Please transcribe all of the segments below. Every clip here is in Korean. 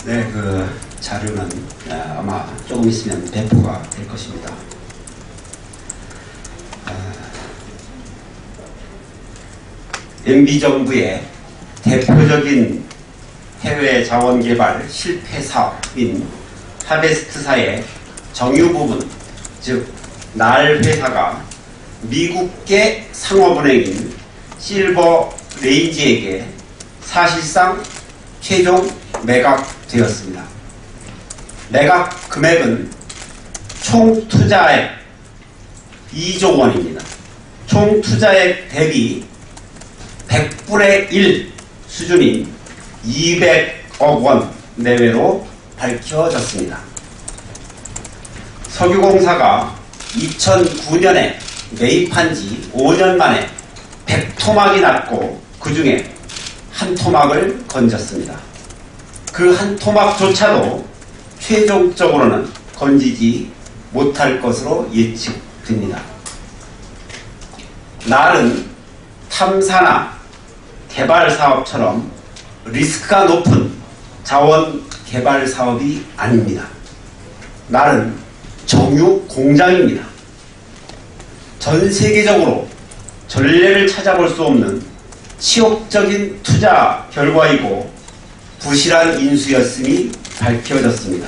네, 그 자료는 아마 조금 있으면 배포가 될 것입니다. MB정부의 대표적인 해외 자원개발 실패 사업인 하베스트사의 정유 부분, 즉 날 회사가 미국계 상업은행인 실버레인지에게 사실상 최종 매각되었습니다. 매각 금액은 총 투자액 2조 원입니다. 총 투자액 대비 100분의 1 수준인 200억 원 내외로 밝혀졌습니다. 석유공사가 2009년에 매입한 지 5년 만에 100토막이 났고 그 중에 한 토막을 건졌습니다. 그 한 토막조차도 최종적으로는 건지지 못할 것으로 예측됩니다. 날은 탐사나 개발 사업처럼 리스크가 높은 자원 개발 사업이 아닙니다. 날은 정유 공장입니다. 전 세계적으로 전례를 찾아볼 수 없는 치욕적인 투자 결과이고 부실한 인수였음이 밝혀졌습니다.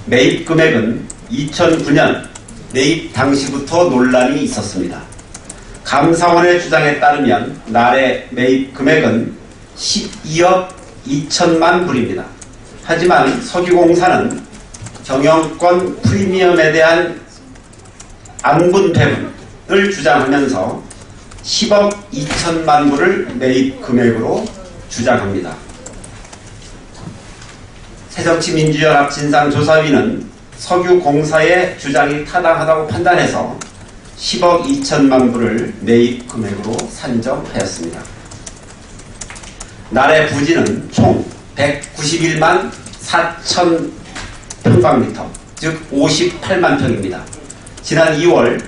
매입 금액은 2009년 매입 당시부터 논란이 있었습니다. 감사원의 주장에 따르면 날의 매입 금액은 12억 2천만 불입니다. 하지만 석유공사는 경영권 프리미엄에 대한 안분 배분을 주장하면서 10억 2천만 불을 매입 금액으로 주장합니다. 새정치민주연합 진상조사위는 석유공사의 주장이 타당하다고 판단해서 10억 2천만 불을 매입 금액으로 산정하였습니다. 날의 부지는 총 191만 4천 평방미터, 즉 58만 평입니다. 지난 2월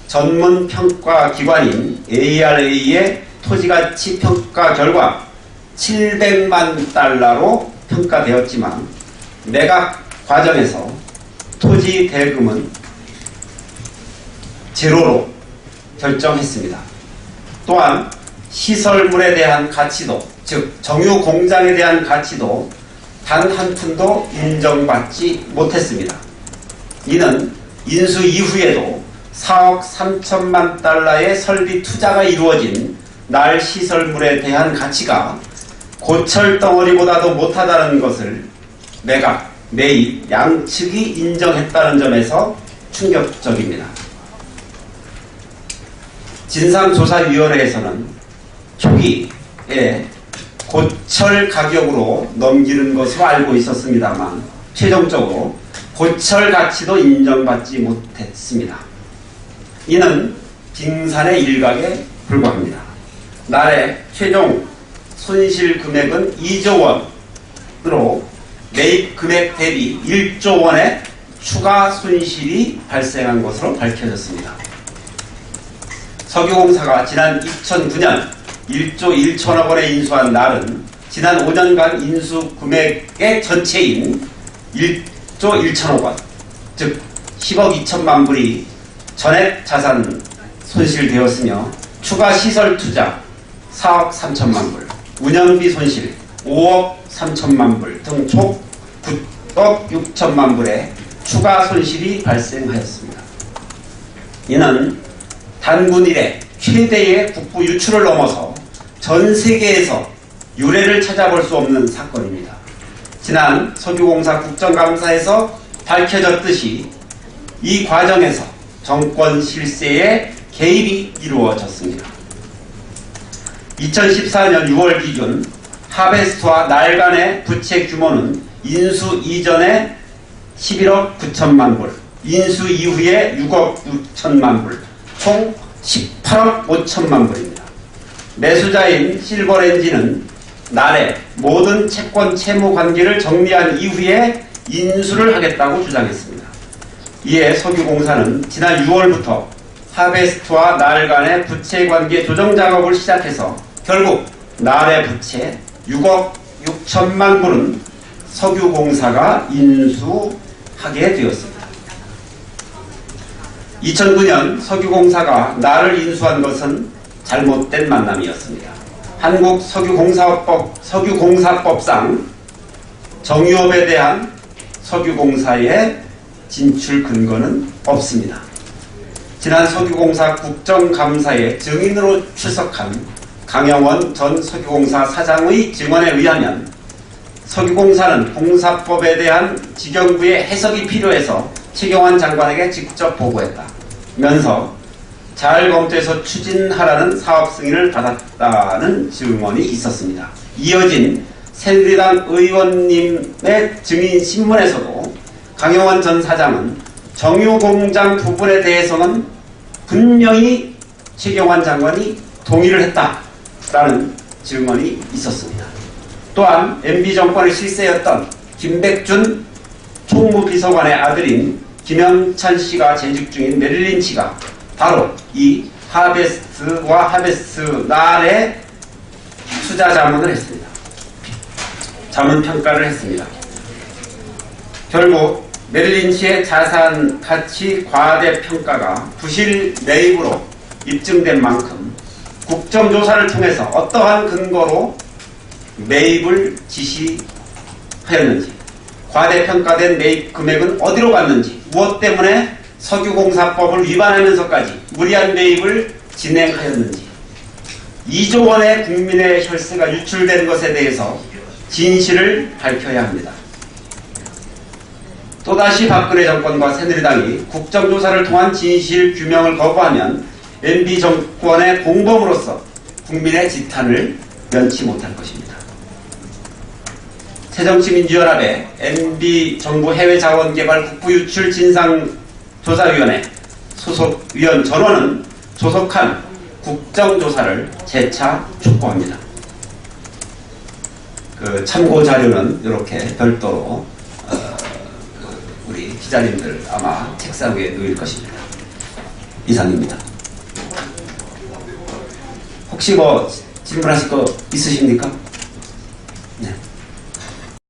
전문 평가 기관인 ARA의 토지가치 평가 결과 700만 달러로 평가되었지만 매각 과정에서 토지 대금은 제로로 결정했습니다. 또한 시설물에 대한 가치도, 즉 정유 공장에 대한 가치도 단 한 푼도 인정받지 못했습니다. 이는 인수 이후에도 4억 3천만 달러의 설비 투자가 이루어진 날 시설물에 대한 가치가 고철 덩어리보다도 못하다는 것을 매각, 매입 양측이 인정했다는 점에서 충격적입니다. 진상조사위원회에서는 초기에 고철 가격으로 넘기는 것으로 알고 있었습니다만 최종적으로 고철 가치도 인정받지 못했습니다. 이는 빙산의 일각에 불과합니다. 날의 최종 손실 금액은 2조 원으로 매입 금액 대비 1조 원의 추가 손실이 발생한 것으로 밝혀졌습니다. 석유공사가 지난 2009년 1조 1천억 원에 인수한 날은 지난 5년간 인수 금액의 전체인 1조 1천억 원, 즉 10억 2천만 불이 전액 자산 손실되었으며 추가 시설 투자 4억 3천만 불, 운영비 손실 5억 3천만 불 등 총 9억 6천만 불의 추가 손실이 발생하였습니다. 이는 단군 이래 최대의 국부 유출을 넘어서 전 세계에서 유례를 찾아볼 수 없는 사건입니다. 지난 석유공사 국정감사에서 밝혀졌듯이 이 과정에서 정권 실세의 개입이 이루어졌습니다. 2014년 6월 기준 하베스트와 날 간의 부채 규모는 인수 이전에 11억 9천만 불, 인수 이후에 6억 6천만 불, 총 18억 5천만 불입니다. 매수자인 실버렌지는 날의 모든 채권 채무 관계를 정리한 이후에 인수를 하겠다고 주장했습니다. 이에 석유공사는 지난 6월부터 하베스트와 날 간의 부채 관계 조정 작업을 시작해서 결국 날의 부채 6억 6천만 불은 석유공사가 인수하게 되었습니다. 2009년 석유공사가 나를 인수한 것은 잘못된 만남이었습니다. 한국 석유공사법상 정유업에 대한 석유공사의 진출 근거는 없습니다. 지난 석유공사 국정감사에 증인으로 출석한 강영원 전 석유공사 사장의 증언에 의하면 석유공사는 공사법에 대한 지경부의 해석이 필요해서 최경환 장관에게 직접 보고했다면서 잘 검토해서 추진하라는 사업 승인을 받았다는 증언이 있었습니다. 이어진 새누리당 의원님의 증인 신문에서도 강영원 전 사장은 정유공장 부분에 대해서는 분명히 최경환 장관이 동의를 했다라는 증언이 있었습니다. 또한 MB정권의 실세였던 김백준 총무비서관의 아들인 김영찬 씨가 재직 중인 메릴린치가 바로 이 하베스트와 하베스날의 투자 자문을 했습니다. 자문 평가를 했습니다. 결국 메릴린치의 자산 가치 과대 평가가 부실 매입으로 입증된 만큼 국정조사를 통해서 어떠한 근거로 매입을 지시하였는지, 과대평가된 매입 금액은 어디로 갔는지, 무엇 때문에 석유공사법을 위반하면서까지 무리한 매입을 진행하였는지, 2조 원의 국민의 혈세가 유출된 것에 대해서 진실을 밝혀야 합니다. 또다시 박근혜 정권과 새누리당이 국정조사를 통한 진실 규명을 거부하면 MB정권의 공범으로서 국민의 지탄을 면치 못할 것입니다. 새정치민주연합의 MB정부 해외자원개발 국부유출 진상조사위원회 소속위원 전원은 조속한 국정조사를 재차 촉구합니다. 그 참고 자료는 이렇게 별도로 우리 기자님들 아마 책상 위에 놓일 것입니다. 이상입니다. 혹시 뭐 질문하실 거 있으십니까?